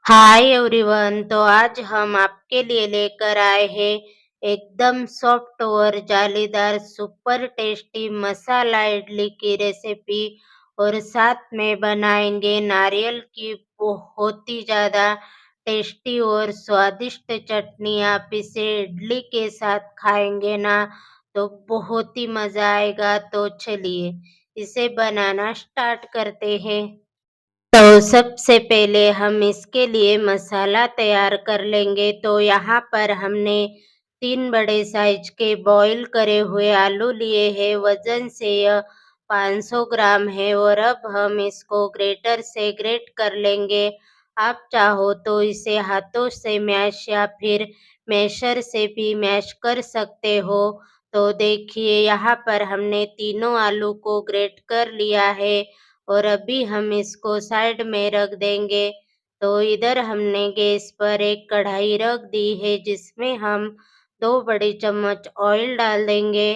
Hi everyone. तो आज हम आपके लिए लेकर आए हैं एकदम सॉफ्ट और जालीदार सुपर टेस्टी मसाला इडली की रेसिपी। और साथ में बनाएंगे नारियल की बहुत ही ज्यादा टेस्टी और स्वादिष्ट चटनी। आप इसे इडली के साथ खाएंगे ना तो बहुत ही मजा आएगा। तो चलिए इसे बनाना स्टार्ट करते हैं। तो सबसे पहले हम इसके लिए मसाला तैयार कर लेंगे। तो यहाँ पर हमने 3 बड़े साइज के बॉईल करे हुए आलू लिए हैं। वजन से यह 500 ग्राम है। और अब हम इसको ग्रेटर से ग्रेट कर लेंगे। आप चाहो तो इसे हाथों से मैश या फिर मैशर से भी मैश कर सकते हो। तो देखिए यहाँ पर हमने तीनों आलू को ग्रेट कर लिया है। और अभी हम इसको साइड में रख देंगे। तो इधर हमने गैस पर एक कढ़ाई रख दी है जिसमें हम 2 बड़ी चम्मच ऑयल डाल देंगे।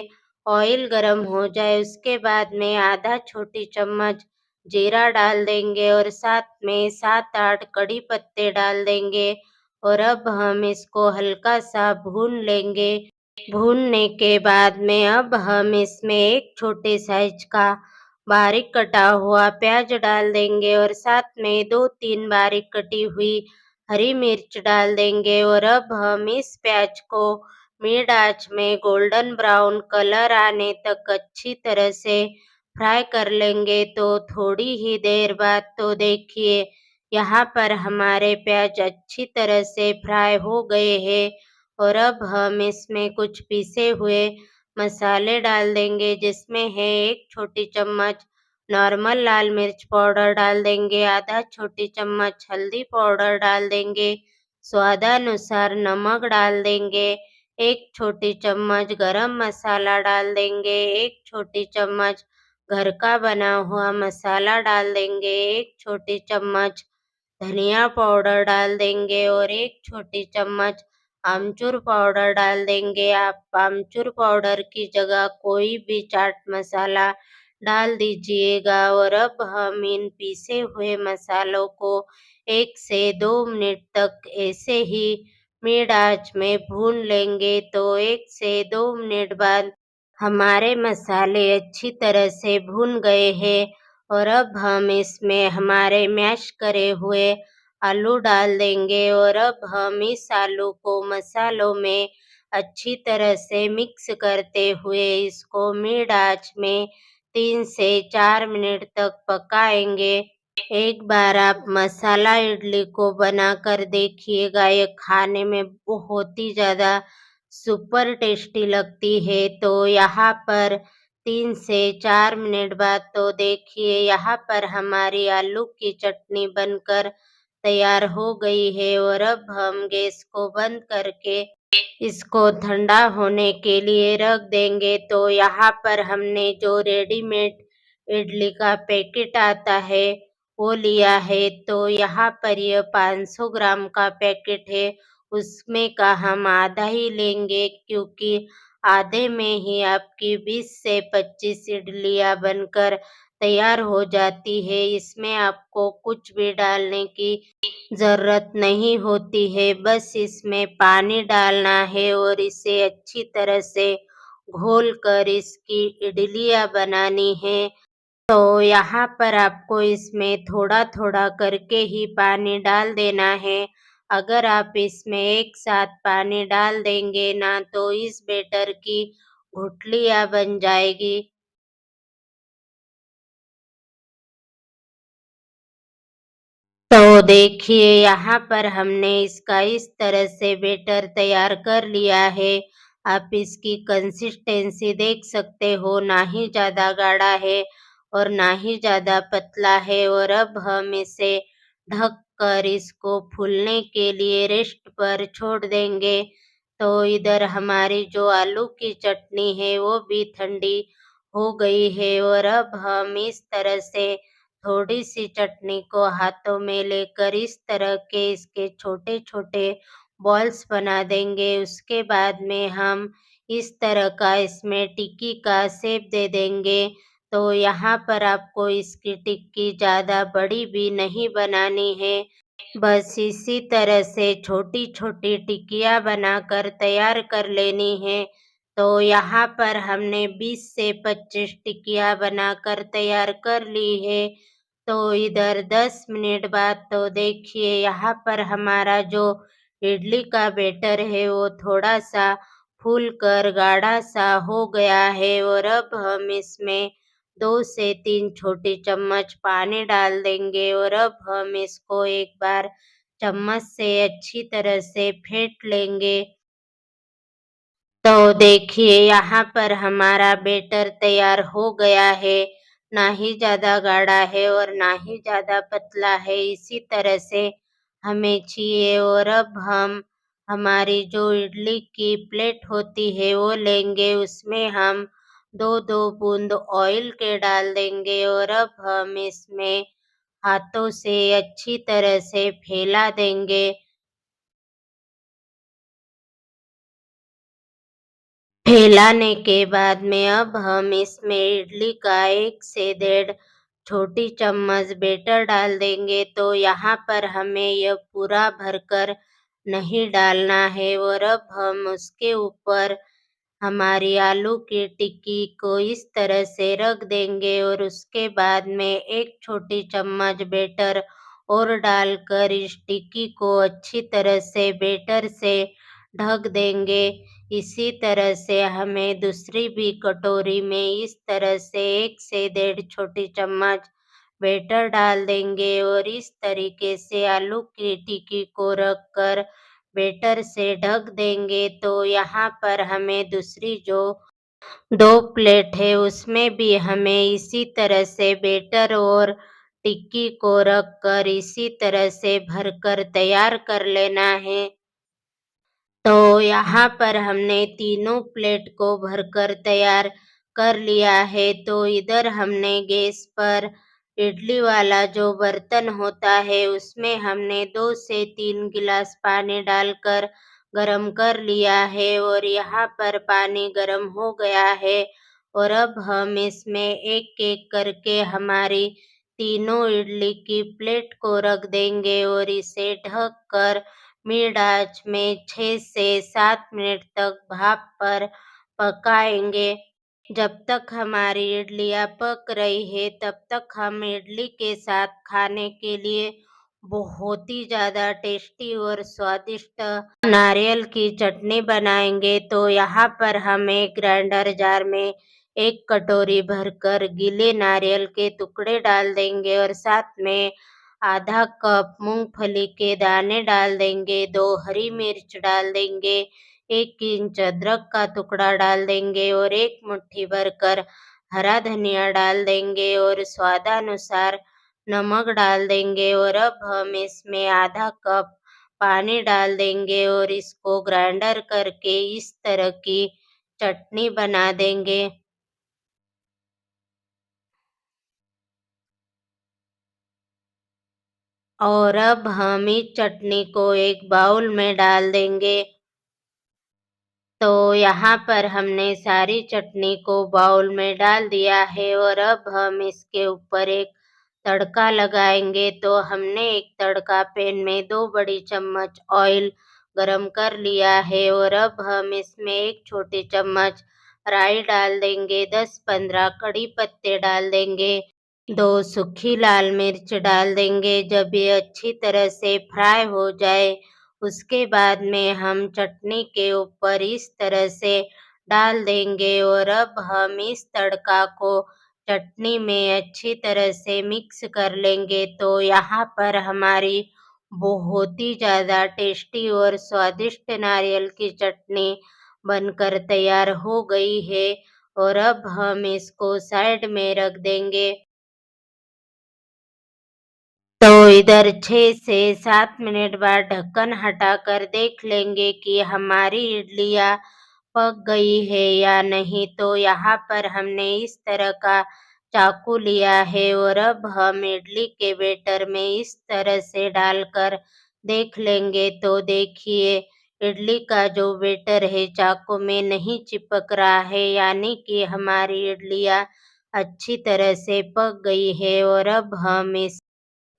ऑयल गरम हो जाए उसके बाद में आधा छोटी चम्मच जीरा डाल देंगे और साथ में 7-8 कड़ी पत्ते डाल देंगे। और अब हम इसको हल्का सा भून लेंगे। भूनने के बाद में अब हम इसमें एक छोटे साइज का बारीक कटा हुआ प्याज डाल देंगे और साथ में 2-3 बारीक कटी हुई हरी मिर्च डाल देंगे। और अब हम इस प्याज को मिड आंच में गोल्डन ब्राउन कलर आने तक अच्छी तरह से फ्राई कर लेंगे। तो थोड़ी ही देर बाद तो देखिए यहाँ पर हमारे प्याज अच्छी तरह से फ्राई हो गए हैं। और अब हम इसमें कुछ पीसे हुए मसाले डाल देंगे जिसमें है एक छोटी चम्मच नॉर्मल लाल मिर्च पाउडर डाल देंगे, आधा छोटी चम्मच हल्दी पाउडर डाल देंगे, स्वादानुसार नमक डाल देंगे, एक छोटी चम्मच गरम मसाला डाल देंगे, एक छोटी चम्मच घर का बना हुआ मसाला डाल देंगे, एक छोटी चम्मच धनिया पाउडर डाल देंगे और एक छोटी चम्मच आमचूर पाउडर डाल देंगे। आप आमचूर पाउडर की जगह कोई भी चाट मसाला डाल दीजिएगा। और अब हम इन पीसे हुए मसालों को 1 से 2 मिनट तक ऐसे ही मिड आंच में भून लेंगे। तो 1 से 2 मिनट बाद हमारे मसाले अच्छी तरह से भून गए हैं। और अब हम इसमें हमारे मैश करे हुए आलू डाल देंगे। और अब हम इस आलू को मसालों में अच्छी तरह से मिक्स करते हुए इसको मिड आंच में 3 से 4 मिनट तक पकाएंगे। एक बार आप मसाला इडली को बनाकर देखिएगा, ये खाने में बहुत ही ज़्यादा सुपर टेस्टी लगती है। तो यहाँ पर 3 से 4 मिनट बाद तो देखिए यहाँ पर हमारी आलू की चटनी बनकर तैयार हो गई है। और अब हम गैस को बंद करके इसको ठंडा होने के लिए रख देंगे। तो यहाँ पर हमने जो रेडीमेड इडली का पैकेट आता है वो लिया है। तो यहाँ पर यह 500 ग्राम का पैकेट है। उसमें का हम आधा ही लेंगे क्योंकि आधे में ही आपकी 20 से 25 इडलियाँ बनकर तैयार हो जाती है। इसमें आपको कुछ भी डालने की ज़रूरत नहीं होती है। बस इसमें पानी डालना है और इसे अच्छी तरह से घोल कर इसकी इडलियाँ बनानी है। तो यहाँ पर आपको इसमें थोड़ा-थोड़ा करके ही पानी डाल देना है। अगर आप इसमें एक साथ पानी डाल देंगे ना तो इस बैटर की गुठलियाँ बन जाएगी। तो देखिए यहाँ पर हमने इसका इस तरह से बैटर तैयार कर लिया है। आप इसकी कंसिस्टेंसी देख सकते हो, ना ही ज़्यादा गाढ़ा है और ना ही ज़्यादा पतला है। और अब हम इसे ढक कर इसको फूलने के लिए रेस्ट पर छोड़ देंगे। तो इधर हमारी जो आलू की चटनी है वो भी ठंडी हो गई है। और अब हम इस तरह से थोड़ी-सी चटनी को हाथों में लेकर इस तरह के इसके छोटे-छोटे बॉल्स बना देंगे। उसके बाद में हम इस तरह का इसमें टिक्की का शेप दे देंगे। तो यहाँ पर आपको इसकी टिक्की ज़्यादा बड़ी भी नहीं बनानी है। बस इसी तरह से छोटी-छोटी टिकिया बनाकर तैयार कर लेनी है। तो यहाँ पर हमने 20 से 25 टिकिया बनाकर तैयार कर ली है। तो इधर 10 मिनट बाद तो देखिए यहाँ पर हमारा जो इडली का बैटर है वो थोड़ा-सा फूल कर गाढ़ा-सा हो गया है और अब हम इसमें 2 से 3 छोटी चम्मच पानी डाल देंगे और अब हम इसको एक बार चम्मच से अच्छी तरह से फेंट लेंगे। तो देखिए यहाँ पर हमारा बैटर तैयार हो गया है, ना ही ज़्यादा गाढ़ा है और ना ही ज़्यादा पतला है, इसी तरह से हमें चाहिए। और अब हम हमारी जो इडली की प्लेट होती है वो लेंगे, उसमें हम 2-2 बूंद ऑयल के डाल देंगे और अब हम इसमें हाथों से अच्छी तरह से फैला देंगे। फैलाने के बाद में अब हम इसमें इडली का 1 से डेढ़ छोटी चम्मच बेटर डाल देंगे। तो यहाँ पर हमें यह पूरा भरकर नहीं डालना है और अब हम उसके ऊपर हमारी आलू की टिक्की को इस तरह से रख देंगे और उसके बाद में 1 छोटी चम्मच बेटर और डालकर इस टिक्की को अच्छी तरह से बेटर से ढक देंगे। इसी तरह से हमें दूसरी भी कटोरी में इस तरह से 1 से डेढ़ छोटी चम्मच बेटर डाल देंगे और इस तरीके से आलू की टिक्की को रखकर बेटर से ढक देंगे। तो यहाँ पर हमें दूसरी जो 2 प्लेट है उसमें भी हमें इसी तरह से बेटर और टिक्की को रखकर इसी तरह से भरकर तैयार कर लेना है। तो यहाँ पर हमने तीनों प्लेट को भरकर तैयार कर लिया है। तो इधर हमने गैस पर इडली वाला जो बर्तन होता है उसमें हमने 2 से 3 गिलास पानी डालकर गरम कर लिया है और यहाँ पर पानी गरम हो गया है और अब हम इसमें एक-एक करके हमारी तीनों इडली की प्लेट को रख देंगे और इसे ढक कर मिड आंच में 6 से 7 मिनट तक भाप पर पकाएंगे। जब तक हमारी इडलियाँ पक रही है तब तक हम इडली के साथ खाने के लिए बहुत ही ज़्यादा टेस्टी और स्वादिष्ट नारियल की चटनी बनाएंगे। तो यहाँ पर हम एक ग्राइंडर जार में 1 कटोरी भरकर गीले नारियल के टुकड़े डाल देंगे और साथ में आधा कप मूंगफली के दाने डाल देंगे, 2 हरी मिर्च डाल देंगे, 1 इंच अदरक का टुकड़ा डाल देंगे और 1 मुट्ठी भरकर हरा धनिया डाल देंगे और स्वादानुसार नमक डाल देंगे और अब हम इसमें आधा कप पानी डाल देंगे और इसको ग्राइंडर करके इस तरह की चटनी बना देंगे। और अब हम इस चटनी को एक बाउल में डाल देंगे। तो यहाँ पर हमने सारी चटनी को बाउल में डाल दिया है और अब हम इसके ऊपर एक तड़का लगाएंगे। तो हमने एक तड़का पैन में 2 बड़ी चम्मच ऑयल गरम कर लिया है और अब हम इसमें 1 छोटी चम्मच राई डाल देंगे, 10-15 कड़ी पत्ते डाल देंगे, 2 सूखी लाल मिर्च डाल देंगे। जब ये अच्छी तरह से फ्राई हो जाए उसके बाद में हम चटनी के ऊपर इस तरह से डाल देंगे और अब हम इस तड़का को चटनी में अच्छी तरह से मिक्स कर लेंगे। तो यहाँ पर हमारी बहुत ही ज़्यादा टेस्टी और स्वादिष्ट नारियल की चटनी बनकर तैयार हो गई है और अब हम इसको साइड में रख देंगे। तो इधर 6 से 7 मिनट बाद ढक्कन हटाकर देख लेंगे कि हमारी इडलियाँ पक गई है या नहीं। तो यहाँ पर हमने इस तरह का चाकू लिया है और अब हम इडली के बैटर में इस तरह से डालकर देख लेंगे। तो देखिए इडली का जो बैटर है चाकू में नहीं चिपक रहा है, यानी कि हमारी इडलियाँ अच्छी तरह से पक गई है और अब हम इस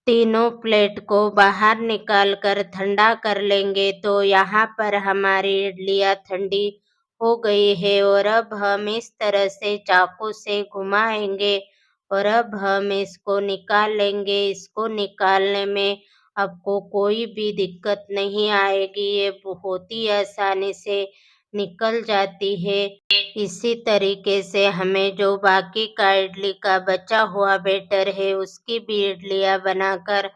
तीनों प्लेट को बाहर निकाल कर ठंडा कर लेंगे। तो यहाँ पर हमारी इडलियाँ ठंडी हो गई है और अब हम इस तरह से चाकू से घुमाएंगे और अब हम इसको निकाल लेंगे। इसको निकालने में आपको कोई भी दिक्कत नहीं आएगी, ये बहुत ही आसानी से निकल जाती है। इसी तरीके से हमें जो बाकी का इडली का बचा हुआ बैटर है उसकी भी इडलियाँ बनाकर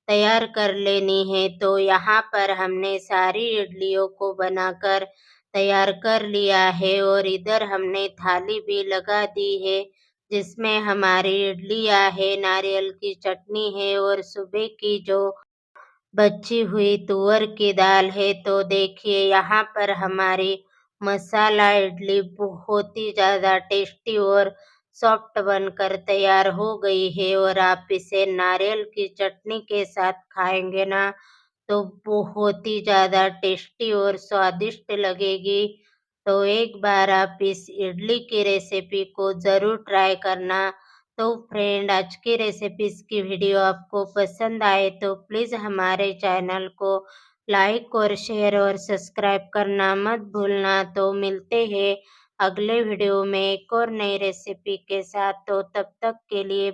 तैयार कर लेनी है। तो यहाँ पर हमने सारी इडलियों को बनाकर तैयार कर लिया है और इधर हमने थाली भी लगा दी है जिसमें हमारी इडलियाँ है, नारियल की चटनी है और सुबह की जो बची हुई तुअर की दाल है। तो देखिए यहाँ पर हमारी मसाला इडली बहुत ही ज़्यादा टेस्टी और सॉफ्ट बनकर तैयार हो गई है और आप इसे नारियल की चटनी के साथ खाएंगे ना तो बहुत ही ज़्यादा टेस्टी और स्वादिष्ट लगेगी। तो एक बार आप इस इडली की रेसिपी को ज़रूर ट्राई करना। तो फ्रेंड, आज की रेसिपीज़ की वीडियो आपको पसंद आए तो प्लीज़ हमारे चैनल को लाइक और शेयर और सब्सक्राइब करना मत भूलना। तो मिलते हैं अगले वीडियो में एक और नई रेसिपी के साथ। तो तब तक के लिए